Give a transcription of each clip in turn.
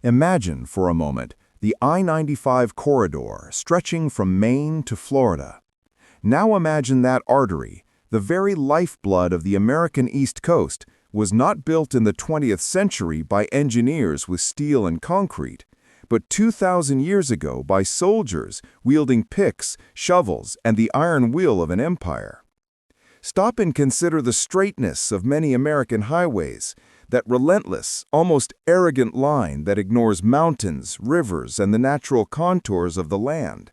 Imagine, for a moment, the I-95 corridor stretching from Maine to Florida. Now imagine that artery, the very lifeblood of the American East Coast, was not built in the 20th century by engineers with steel and concrete, but 2,000 years ago by soldiers wielding picks, shovels, and the iron wheel of an empire. Stop and consider the straightness of many American highways, that relentless, almost arrogant line that ignores mountains, rivers, and the natural contours of the land.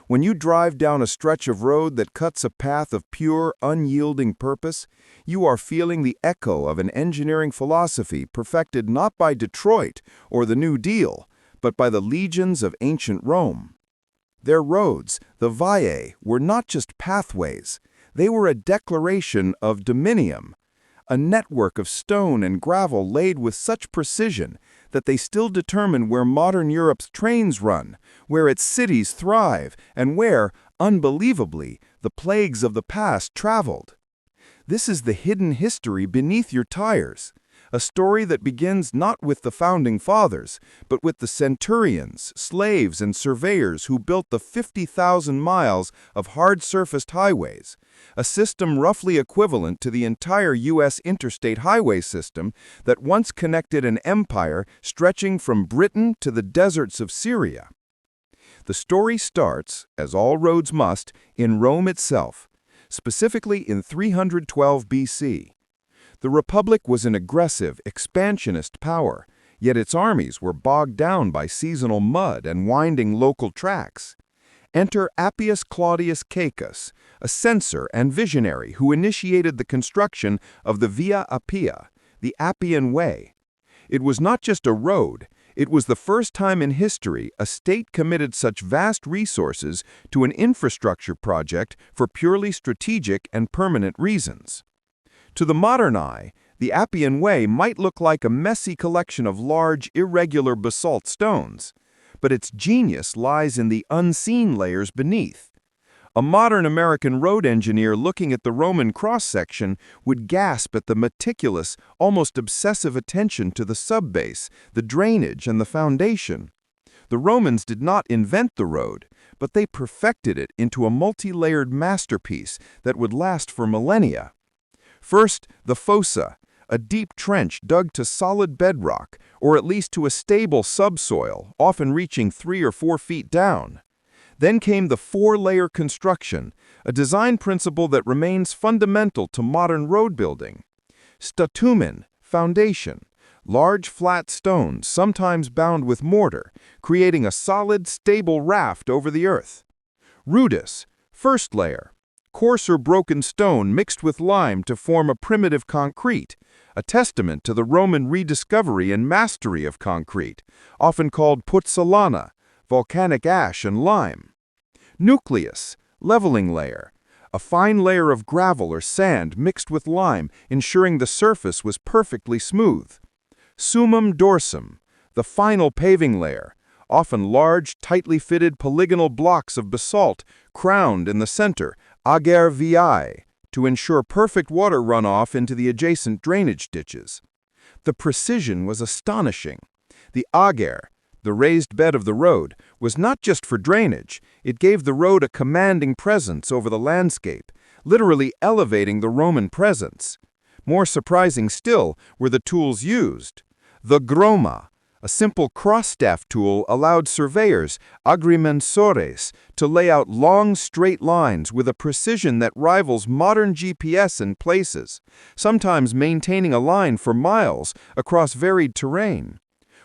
When you drive down a stretch of road that cuts a path of pure, unyielding purpose, you are feeling the echo of an engineering philosophy perfected not by Detroit or the New Deal, but by the legions of ancient Rome. Their roads, the viae, were not just pathways. They were a declaration of dominium, a network of stone and gravel laid with such precision that they still determine where modern Europe's trains run, where its cities thrive, and where, unbelievably, the plagues of the past traveled. This is the hidden history beneath your tires, a story that begins not with the founding fathers, but with the centurions, slaves, and surveyors who built the 50,000 miles of hard-surfaced highways, a system roughly equivalent to the entire U.S. interstate highway system that once connected an empire stretching from Britain to the deserts of Syria. The story starts, as all roads must, in Rome itself, specifically in 312 BC. The Republic was an aggressive, expansionist power, yet its armies were bogged down by seasonal mud and winding local tracks. Enter Appius Claudius Caecus, a censor and visionary who initiated the construction of the Via Appia, the Appian Way. It was not just a road, it was the first time in history a state committed such vast resources to an infrastructure project for purely strategic and permanent reasons. To the modern eye, the Appian Way might look like a messy collection of large, irregular basalt stones, but its genius lies in the unseen layers beneath. A modern American road engineer looking at the Roman cross-section would gasp at the meticulous, almost obsessive attention to the subbase, the drainage, and the foundation. The Romans did not invent the road, but they perfected it into a multi-layered masterpiece that would last for millennia. First, the fossa, a deep trench dug to solid bedrock, or at least to a stable subsoil, often reaching 3 or 4 feet down. Then came the 4-layer construction, a design principle that remains fundamental to modern road building. Statumen, foundation, large flat stones, sometimes bound with mortar, creating a solid, stable raft over the earth. Rudis, first layer, coarse or broken stone mixed with lime to form a primitive concrete, a testament to the Roman rediscovery and mastery of concrete, often called puzzolana, volcanic ash and lime. Nucleus, leveling layer, a fine layer of gravel or sand mixed with lime, ensuring the surface was perfectly smooth. Summum dorsum, the final paving layer, often large, tightly fitted polygonal blocks of basalt crowned in the center, ager viae, to ensure perfect water runoff into the adjacent drainage ditches. The precision was astonishing. The ager, the raised bed of the road, was not just for drainage, it gave the road a commanding presence over the landscape, literally elevating the Roman presence. More surprising still were the tools used. The groma, a simple cross-staff tool, allowed surveyors, agrimensores, to lay out long, straight lines with a precision that rivals modern GPS in places, sometimes maintaining a line for miles across varied terrain.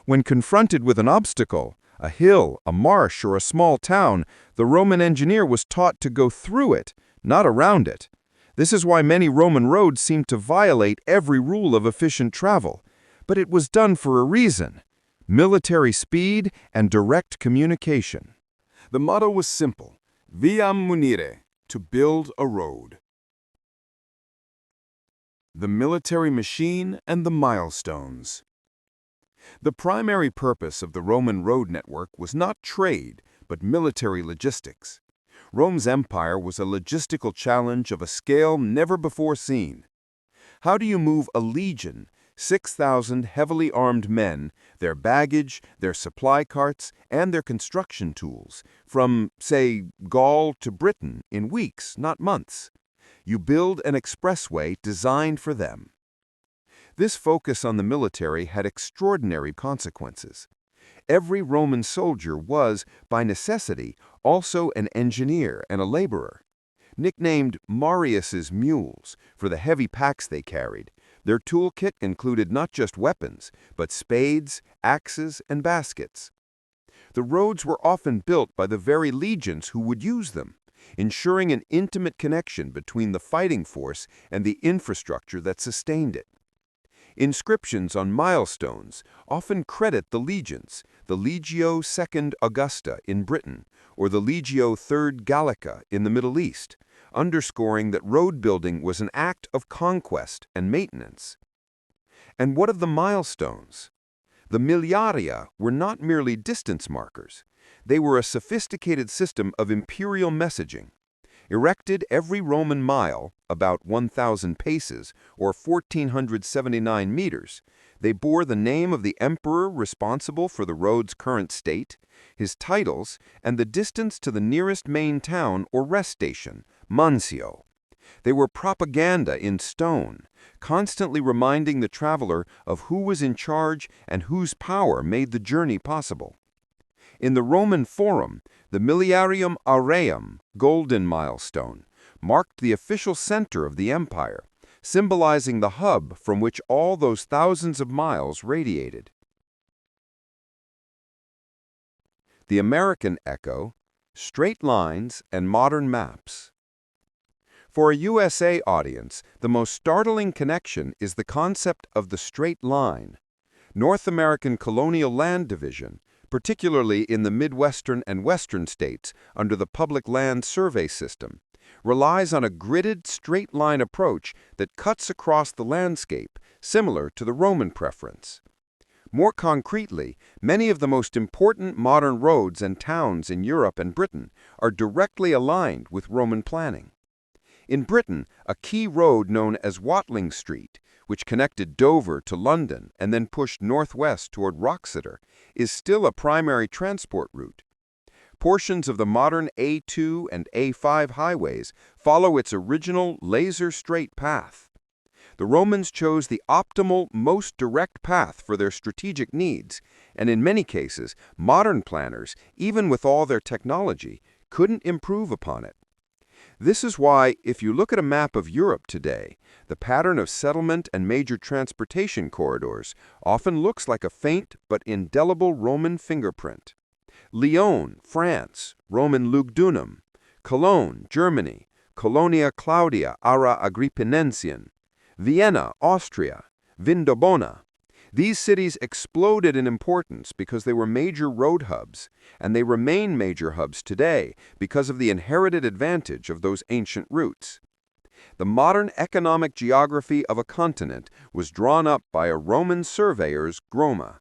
When confronted with an obstacle, a hill, a marsh, or a small town, the Roman engineer was taught to go through it, not around it. This is why many Roman roads seem to violate every rule of efficient travel. But it was done for a reason: military speed and direct communication. The motto was simple: viam munire, to build a road. The military machine and the milestones. The primary purpose of the Roman road network was not trade, but military logistics. Rome's empire was a logistical challenge of a scale never before seen. How do you move a legion, 6,000 heavily armed men, their baggage, their supply carts, and their construction tools, from, say, Gaul to Britain in weeks, not months. You build an expressway designed for them. This focus on the military had extraordinary consequences. Every Roman soldier was, by necessity, also an engineer and a laborer. Nicknamed Marius's mules for the heavy packs they carried, their toolkit included not just weapons, but spades, axes, and baskets. The roads were often built by the very legions who would use them, ensuring an intimate connection between the fighting force and the infrastructure that sustained it. Inscriptions on milestones often credit the legions, the Legio II Augusta in Britain, or the Legio III Gallica in the Middle East, underscoring that road building was an act of conquest and maintenance. And what of the milestones? The miliaria were not merely distance markers. They were a sophisticated system of imperial messaging. Erected every Roman mile, about 1,000 paces, or 1,479 meters, they bore the name of the emperor responsible for the road's current state, his titles, and the distance to the nearest main town or rest station, Mansio. They were propaganda in stone, constantly reminding the traveler of who was in charge and whose power made the journey possible. In the Roman Forum, the Miliarium Aureum, golden milestone, marked the official center of the empire, symbolizing the hub from which all those thousands of miles radiated. The American echo, straight lines and modern maps. For a USA audience, the most startling connection is the concept of the straight line. North American colonial land division, particularly in the Midwestern and Western states under the Public Land Survey System, relies on a gridded, straight-line approach that cuts across the landscape, similar to the Roman preference. More concretely, many of the most important modern roads and towns in Europe and Britain are directly aligned with Roman planning. In Britain, a key road known as Watling Street, which connected Dover to London and then pushed northwest toward Wroxeter, is still a primary transport route. Portions of the modern A2 and A5 highways follow its original laser-straight path. The Romans chose the optimal, most direct path for their strategic needs, and in many cases, modern planners, even with all their technology, couldn't improve upon it. This is why, if you look at a map of Europe today, the pattern of settlement and major transportation corridors often looks like a faint but indelible Roman fingerprint. Lyon, France, Roman Lugdunum; Cologne, Germany, Colonia Claudia Ara Agrippinensian; Vienna, Austria, Vindobona. These cities exploded in importance because they were major road hubs, and they remain major hubs today because of the inherited advantage of those ancient routes. The modern economic geography of a continent was drawn up by a Roman surveyor's groma.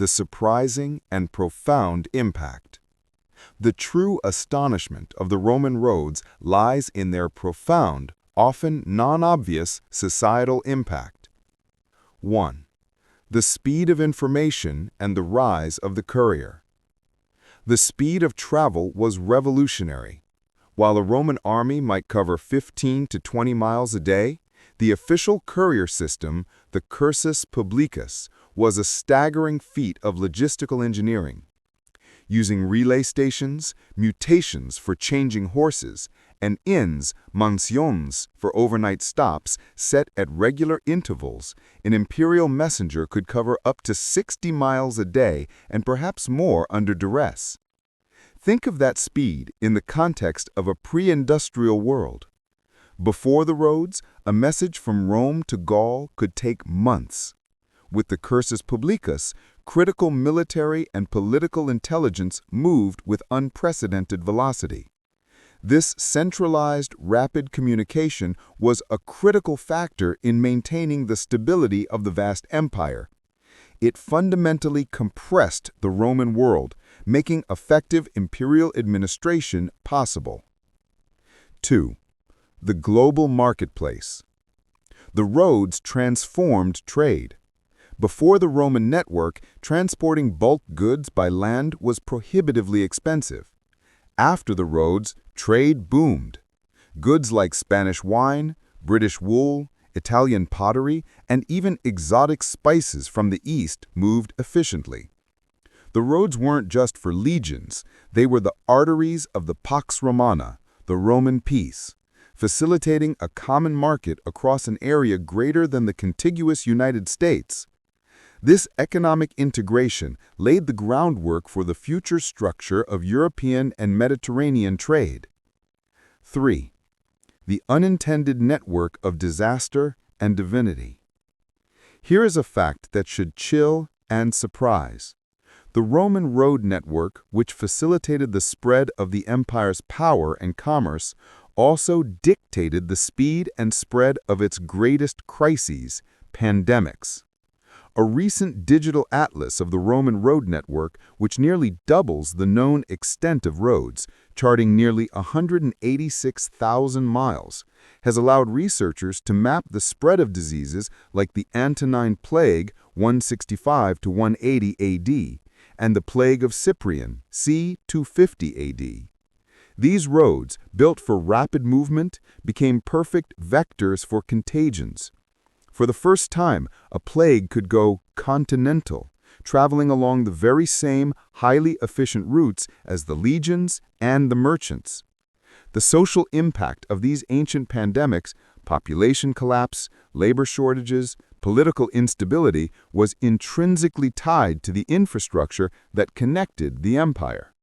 the surprising and profound impact. The true astonishment of the Roman roads lies in their profound, often non-obvious societal impact. 1. The speed of information and the rise of the courier. The speed of travel was revolutionary. While a Roman army might cover 15 to 20 miles a day, the official courier system, the cursus publicus, was a staggering feat of logistical engineering. Using relay stations, mutations for changing horses, and inns, mansions, for overnight stops set at regular intervals, an imperial messenger could cover up to 60 miles a day and perhaps more under duress. Think of that speed in the context of a pre-industrial world. Before the roads, a message from Rome to Gaul could take months. With the cursus publicus, critical military and political intelligence moved with unprecedented velocity. This centralized, rapid communication was a critical factor in maintaining the stability of the vast empire. It fundamentally compressed the Roman world, making effective imperial administration possible. 2. The global marketplace. The roads transformed trade. Before the Roman network, transporting bulk goods by land was prohibitively expensive. After the roads, trade boomed. Goods like Spanish wine, British wool, Italian pottery, and even exotic spices from the East moved efficiently. The roads weren't just for legions, they were the arteries of the Pax Romana, the Roman peace, facilitating a common market across an area greater than the contiguous United States. This economic integration laid the groundwork for the future structure of European and Mediterranean trade. 3. The unintended network of disaster and divinity. Here is a fact that should chill and surprise. The Roman road network, which facilitated the spread of the empire's power and commerce, also dictated the speed and spread of its greatest crises, pandemics. A recent digital atlas of the Roman road network, which nearly doubles the known extent of roads, charting nearly 186,000 miles, has allowed researchers to map the spread of diseases like the Antonine Plague 165 to 180 AD and the Plague of Cyprian c. 250 AD. These roads, built for rapid movement, became perfect vectors for contagions. For the first time, a plague could go continental, traveling along the very same highly efficient routes as the legions and the merchants. The social impact of these ancient pandemics, population collapse, labor shortages, political instability, was intrinsically tied to the infrastructure that connected the empire.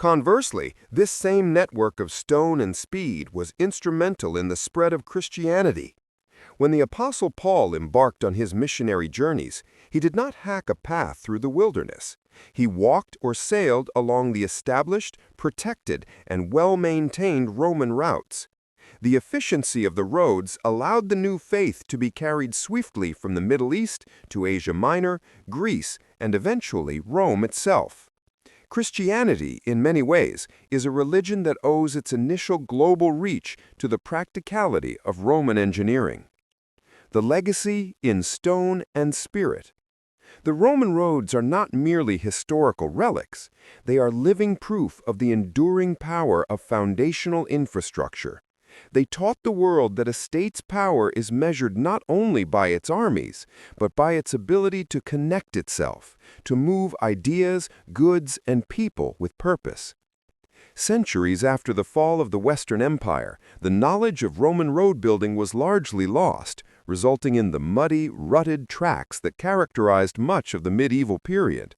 Conversely, this same network of stone and speed was instrumental in the spread of Christianity. When the Apostle Paul embarked on his missionary journeys, he did not hack a path through the wilderness. He walked or sailed along the established, protected, and well-maintained Roman routes. The efficiency of the roads allowed the new faith to be carried swiftly from the Middle East to Asia Minor, Greece, and eventually Rome itself. Christianity, in many ways, is a religion that owes its initial global reach to the practicality of Roman engineering. The legacy in stone and spirit. The Roman roads are not merely historical relics. They are living proof of the enduring power of foundational infrastructure. They taught the world that a state's power is measured not only by its armies, but by its ability to connect itself, to move ideas, goods, and people with purpose. Centuries after the fall of the Western Empire, the knowledge of Roman road building was largely lost, resulting in the muddy, rutted tracks that characterized much of the medieval period.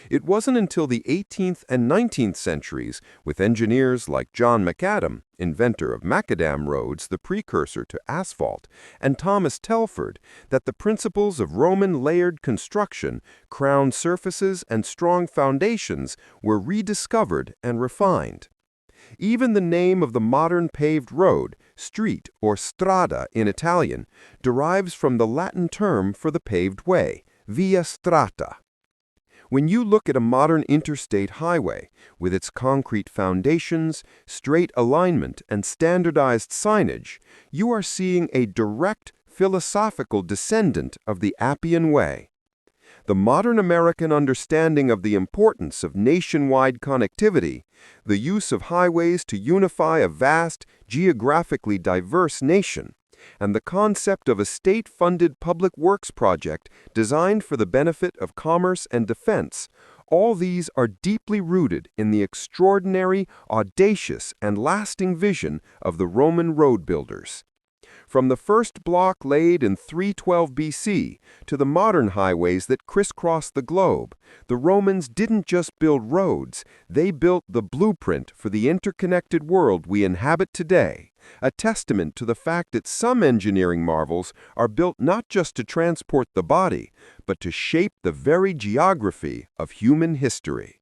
It wasn't until the 18th and 19th centuries, with engineers like John Macadam, inventor of macadam roads, the precursor to asphalt, and Thomas Telford, that the principles of Roman layered construction, crown surfaces, and strong foundations were rediscovered and refined. Even the name of the modern paved road, street or strada in Italian, derives from the Latin term for the paved way, via strata. When you look at a modern interstate highway, with its concrete foundations, straight alignment, and standardized signage, you are seeing a direct, philosophical descendant of the Appian Way. The modern American understanding of the importance of nationwide connectivity, the use of highways to unify a vast, geographically diverse nation, and the concept of a state-funded public works project designed for the benefit of commerce and defense, all these are deeply rooted in the extraordinary, audacious, and lasting vision of the Roman road builders. From the first block laid in 312 BC to the modern highways that crisscross the globe, the Romans didn't just build roads, they built the blueprint for the interconnected world we inhabit today, a testament to the fact that some engineering marvels are built not just to transport the body, but to shape the very geography of human history.